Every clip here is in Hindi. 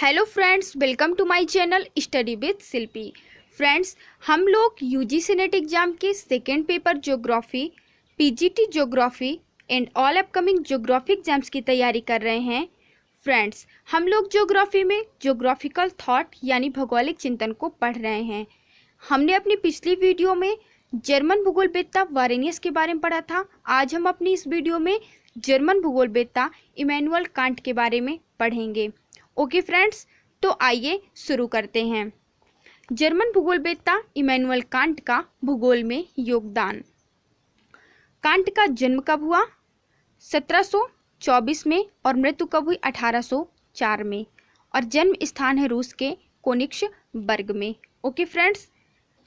Hello friends, welcome to my channel study with Shilpi. Friends, हम लोग यूजीसी नेट एग्जाम के second paper geography, PGT geography and all upcoming geography exams की तैयारी कर रहे हैं। फ्रेंड्स, हम लोग ज्योग्राफी में ज्योग्राफिकल थॉट यानी भौगोलिक चिंतन को पढ़ रहे हैं। हमने अपनी पिछली वीडियो में जर्मन भूगोलवेत्ता वारेनियस के बारे में पढ़ा था। आज हम अपनी इस वीडियो में जर्मन भूगोलवेत्ता इमैनुअल कांट के बारे में पढ़ेंगे। ओके फ्रेंड्स, तो आइए शुरू करते हैं। जर्मन भूगोलवेत्ता इमैनुअल कांट का भूगोल में योगदान। कांट का जन्म कब हुआ? 1724 में और मृत्यु कब हुई? 1804 में। और जन्म स्थान है रूस के कोनिग्सबर्ग में। ओके फ्रेंड्स,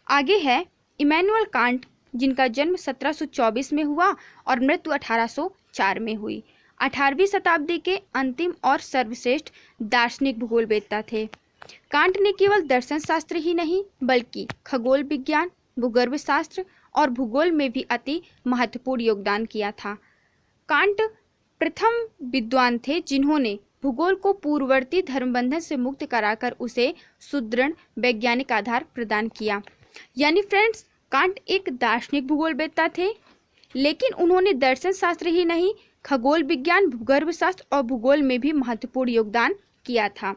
आगे है इमैनुअल कांट, जिनका जन्म 1724 में हुआ और मृत्यु 1804 में हुई। 18वीं शताब्दी के अंतिम और सर्वश्रेष्ठ दार्शनिक भूगोलवेत्ता थे। कांट ने केवल दर्शन शास्त्र ही नहीं बल्कि खगोल विज्ञान, भूगर्भ शास्त्र और भूगोल में भी अति महत्वपूर्ण योगदान किया था। कांट प्रथम विद्वान थे जिन्होंने भूगोल को पूर्ववर्ती धर्मबंधन से मुक्त कराकर उसे सुदृढ़ वैज्ञानिक आधार प्रदान किया। यानी फ्रेंड्स, कांट एक दार्शनिक भूगोलवेत्ता थे, लेकिन उन्होंने दर्शन शास्त्र ही नहीं खगोल विज्ञान, भूगर्भ शास्त्र और भूगोल में भी महत्वपूर्ण योगदान किया था।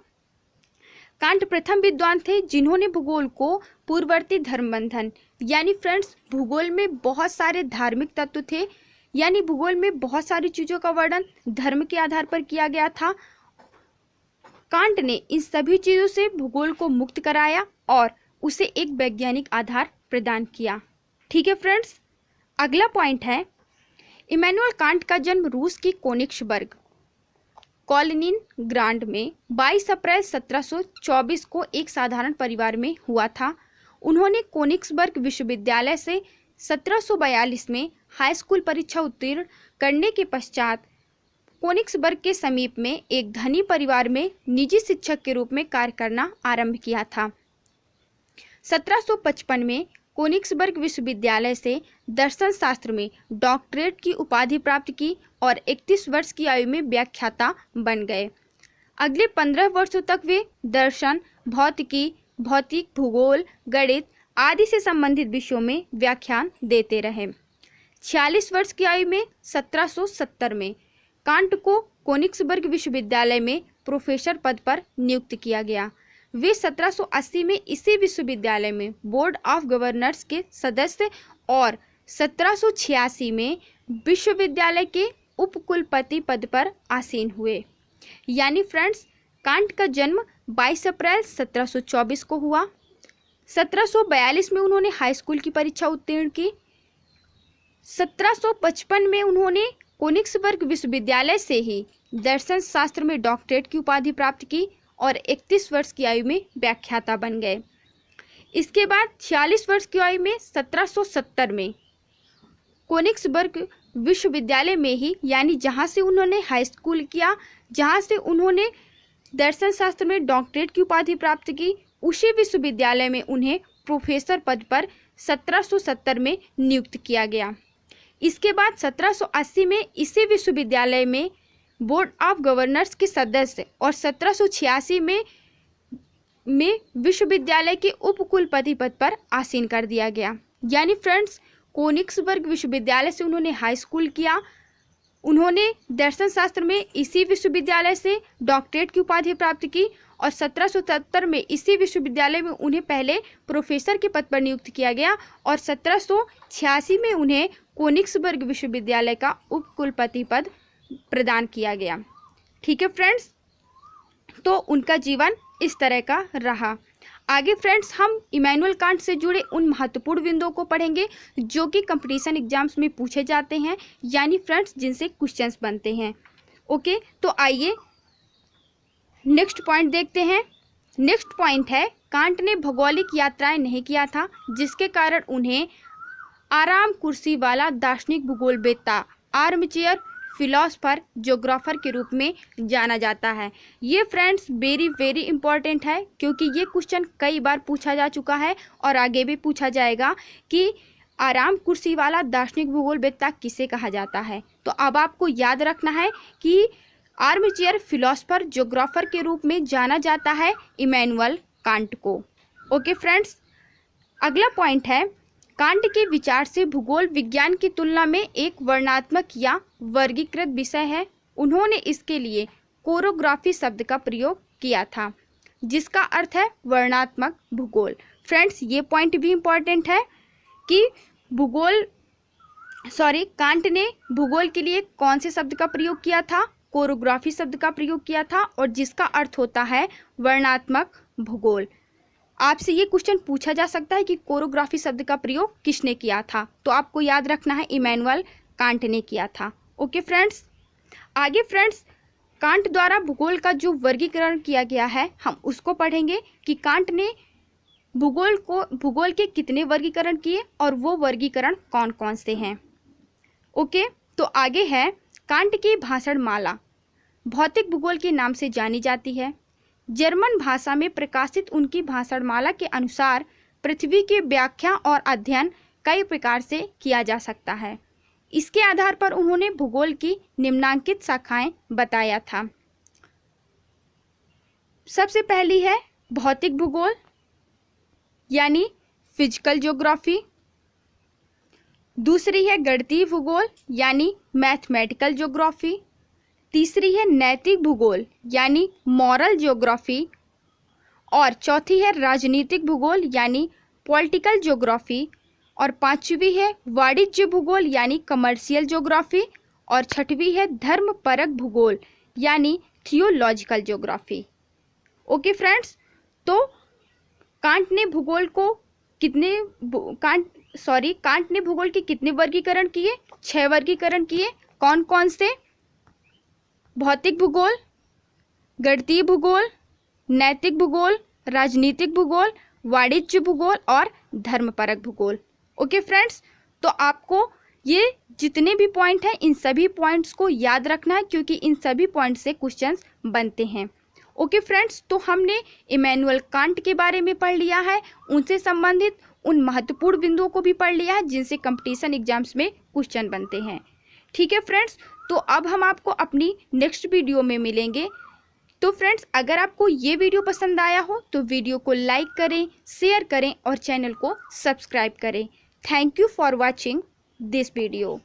कांट प्रथम विद्वान थे जिन्होंने भूगोल को पूर्ववर्ती धर्मबंधन, यानी फ्रेंड्स भूगोल में बहुत सारे धार्मिक तत्व थे, यानी भूगोल में बहुत सारी चीज़ों का वर्णन धर्म के आधार पर किया गया था। कांट ने इन सभी चीज़ों से भूगोल को मुक्त कराया और उसे एक वैज्ञानिक आधार प्रदान किया। ठीक है फ्रेंड्स, अगला पॉइंट है इमैनुअल कांट का जन्म रूस की कोनिग्सबर्ग कॉलिनिनग्राड में 22 अप्रैल 1724 को एक साधारण परिवार में हुआ था। उन्होंने कोनिग्सबर्ग विश्वविद्यालय से 1742 में हाई स्कूल परीक्षा उत्तीर्ण करने के पश्चात कोनिग्सबर्ग के समीप में एक धनी परिवार में निजी शिक्षक के रूप में कार्य करना आरंभ किया था। 1755 में कोनिग्सबर्ग विश्वविद्यालय से दर्शन शास्त्र में डॉक्टरेट की उपाधि प्राप्त की और 31 वर्ष की आयु में व्याख्याता बन गए। अगले 15 वर्षों तक वे दर्शन, भौतिकी, भौतिक भूगोल, गणित आदि से संबंधित विषयों में व्याख्यान देते रहे। 46 वर्ष की आयु में 1770 में कांट को कोनिग्सबर्ग विश्वविद्यालय में प्रोफेसर पद पर नियुक्त किया गया। वे 1780 में इसी विश्वविद्यालय में बोर्ड ऑफ गवर्नर्स के सदस्य और 1786 में विश्वविद्यालय के उपकुलपति पद पर आसीन हुए। यानी फ्रेंड्स, कांट का जन्म 22 अप्रैल 1724 को हुआ। 1742 में उन्होंने हाई स्कूल की परीक्षा उत्तीर्ण की। 1755 में उन्होंने कोनिग्सबर्ग विश्वविद्यालय से ही दर्शन शास्त्र में डॉक्टरेट की उपाधि प्राप्त की और 31 वर्ष की आयु में व्याख्याता बन गए। इसके बाद 46 वर्ष की आयु में 1770 में कोनिग्सबर्ग विश्वविद्यालय में ही, यानी जहां से उन्होंने हाई स्कूल किया, जहां से उन्होंने दर्शन शास्त्र में डॉक्टरेट की उपाधि प्राप्त की, उसी विश्वविद्यालय में उन्हें प्रोफेसर पद पर 1770 में नियुक्त किया गया। इसके बाद 1780 में इसी विश्वविद्यालय में बोर्ड ऑफ गवर्नर्स के सदस्य और 1786 में विश्वविद्यालय के उपकुलपति पद पर आसीन कर दिया गया। यानी फ्रेंड्स, कोनिग्सबर्ग विश्वविद्यालय से उन्होंने हाई स्कूल किया, उन्होंने दर्शन शास्त्र में इसी विश्वविद्यालय से डॉक्टरेट की उपाधि प्राप्त की और 1770 में इसी विश्वविद्यालय में उन्हें पहले प्रोफेसर के पद पर नियुक्त किया गया और 1786 में उन्हें कोनिग्सबर्ग विश्वविद्यालय का उपकुलपति पद प्रदान किया गया। ठीक है फ्रेंड्स, तो उनका जीवन इस तरह का रहा। आगे फ्रेंड्स, हम इमैनुअल कांट से जुड़े उन महत्वपूर्ण बिंदुओं को पढ़ेंगे जो कि कंपटीशन एग्जाम्स में पूछे जाते हैं, यानी फ्रेंड्स जिनसे क्वेश्चंस बनते हैं। ओके, तो आइए नेक्स्ट पॉइंट देखते हैं। नेक्स्ट पॉइंट है कांट ने भौगोलिक यात्राएं नहीं किया था, जिसके कारण उन्हें आराम कुर्सी वाला दार्शनिक भूगोलवेत्ता, आर्मचेयर फिलोसफर, ज्योग्राफर के रूप में जाना जाता है। ये फ्रेंड्स वेरी वेरी इंपॉर्टेंट है, क्योंकि ये क्वेश्चन कई बार पूछा जा चुका है और आगे भी पूछा जाएगा कि आराम कुर्सी वाला दार्शनिक भूगोलवेत्ता किसे कहा जाता है। तो अब आपको याद रखना है कि आर्मचेयर फिलोसफर ज्योग्राफर के रूप में जाना जाता है इमैनुअल कांट को। ओके फ्रेंड्स, अगला पॉइंट है, कांट के विचार से भूगोल विज्ञान की तुलना में एक वर्णनात्मक या वर्गीकृत विषय है। उन्होंने इसके लिए कोरोग्राफी शब्द का प्रयोग किया था, जिसका अर्थ है वर्णनात्मक भूगोल। फ्रेंड्स, ये पॉइंट भी इम्पॉर्टेंट है कि कांट ने भूगोल के लिए कौन से शब्द का प्रयोग किया था, कोरोग्राफी शब्द का प्रयोग किया था, और जिसका अर्थ होता है वर्णनात्मक भूगोल। आपसे ये क्वेश्चन पूछा जा सकता है कि कोरोग्राफी शब्द का प्रयोग किसने किया था, तो आपको याद रखना है इमैनुअल कांट ने किया था। ओके फ्रेंड्स, आगे फ्रेंड्स, कांट द्वारा भूगोल का जो वर्गीकरण किया गया है हम उसको पढ़ेंगे कि कांट ने भूगोल के कितने वर्गीकरण किए और वो वर्गीकरण कौन कौन से हैं। ओके, तो आगे है, कांट की भाषण माला भौतिक भूगोल के नाम से जानी जाती है। जर्मन भाषा में प्रकाशित उनकी भाषण माला के अनुसार पृथ्वी की व्याख्या और अध्ययन कई प्रकार से किया जा सकता है। इसके आधार पर उन्होंने भूगोल की निम्नांकित शाखाएं बताया था। सबसे पहली है भौतिक भूगोल यानी फिजिकल ज्योग्राफी। दूसरी है गणितीय भूगोल यानी मैथमेटिकल ज्योग्राफी। तीसरी है नैतिक भूगोल यानी मॉरल ज्योग्राफी। और चौथी है राजनीतिक भूगोल यानी पॉलिटिकल ज्योग्राफी। और पांचवी है वाणिज्य भूगोल यानी कमर्शियल ज्योग्राफी। और छठवीं है धर्मपरक भूगोल यानी थियोलॉजिकल ज्योग्राफी। ओके फ्रेंड्स, तो कांट ने भूगोल के कितने वर्गीकरण किए? 6 वर्गीकरण किए। कौन कौन से? भौतिक भूगोल, गणितीय भूगोल, नैतिक भूगोल, राजनीतिक भूगोल, वाणिज्य भूगोल और धर्मपरक भूगोल। ओके फ्रेंड्स, तो आपको ये जितने भी पॉइंट हैं इन सभी पॉइंट्स को याद रखना है, क्योंकि इन सभी पॉइंट से क्वेश्चंस बनते हैं। ओके फ्रेंड्स, तो हमने इमैनुअल कांट के बारे में पढ़ लिया है, उनसे संबंधित उन महत्वपूर्ण बिंदुओं को भी पढ़ लिया है जिनसे कंपटीशन एग्जाम्स में क्वेश्चन बनते हैं। ठीक है फ्रेंड्स, तो अब हम आपको अपनी नेक्स्ट वीडियो में मिलेंगे। तो फ्रेंड्स, अगर आपको ये वीडियो पसंद आया हो तो वीडियो को लाइक करें, शेयर करें और चैनल को सब्सक्राइब करें। Thank you for watching this video.